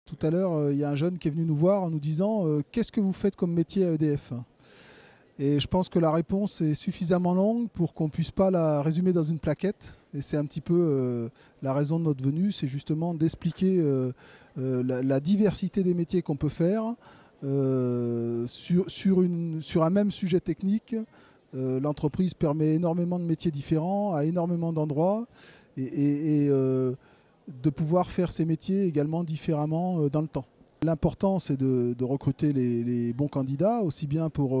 Tout à l'heure, il y a un jeune qui est venu nous voir en nous disant qu'est-ce que vous faites comme métier à EDF? Et je pense que la réponse est suffisamment longue pour qu'on ne puisse pas la résumer dans une plaquette. Et c'est un petit peu la raison de notre venue, c'est justement d'expliquer la diversité des métiers qu'on peut faire sur un même sujet technique. L'entreprise permet énormément de métiers différents à énormément d'endroits et de pouvoir faire ces métiers également différemment dans le temps. L'important, c'est de recruter les bons candidats, aussi bien pour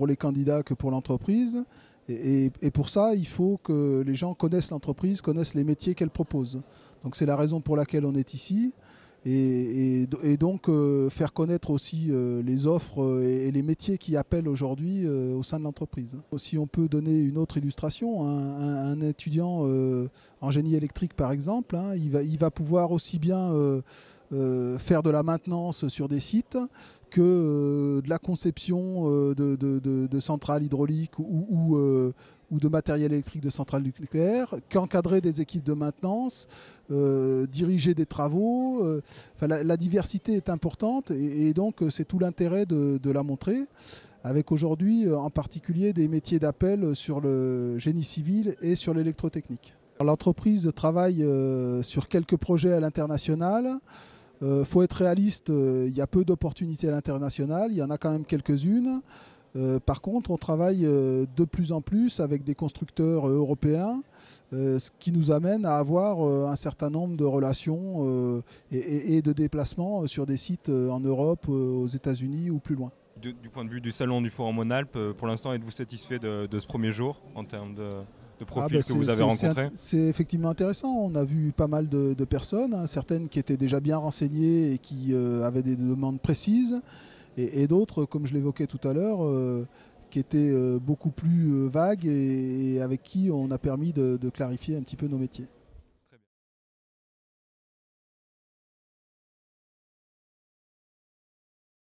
les candidats que pour l'entreprise. Et pour ça, il faut que les gens connaissent l'entreprise, connaissent les métiers qu'elle propose. Donc c'est la raison pour laquelle on est ici. Et donc faire connaître aussi les offres et les métiers qui appellent aujourd'hui au sein de l'entreprise. Si on peut donner une autre illustration, un étudiant en génie électrique par exemple, hein, il va pouvoir aussi bien faire de la maintenance sur des sites que de la conception de centrales hydrauliques ou de matériel électrique de centrales nucléaires, qu'encadrer des équipes de maintenance, diriger des travaux. La diversité est importante et donc c'est tout l'intérêt de la montrer, avec aujourd'hui en particulier des métiers d'appel sur le génie civil et sur l'électrotechnique. L'entreprise travaille sur quelques projets à l'international. Faut être réaliste, il y a peu d'opportunités à l'international, il y en a quand même quelques-unes. Par contre, on travaille de plus en plus avec des constructeurs européens, ce qui nous amène à avoir un certain nombre de relations et de déplacements sur des sites en Europe, aux États-Unis ou plus loin. Du point de vue du salon du Forum Rhône-Alpes, pour l'instant, êtes-vous satisfait de ce premier jour en termes de profils que vous avez rencontrés? C'est effectivement intéressant. On a vu pas mal de personnes, hein, certaines qui étaient déjà bien renseignées et qui avaient des demandes précises, et d'autres, comme je l'évoquais tout à l'heure, qui étaient beaucoup plus vagues et avec qui on a permis de clarifier un petit peu nos métiers.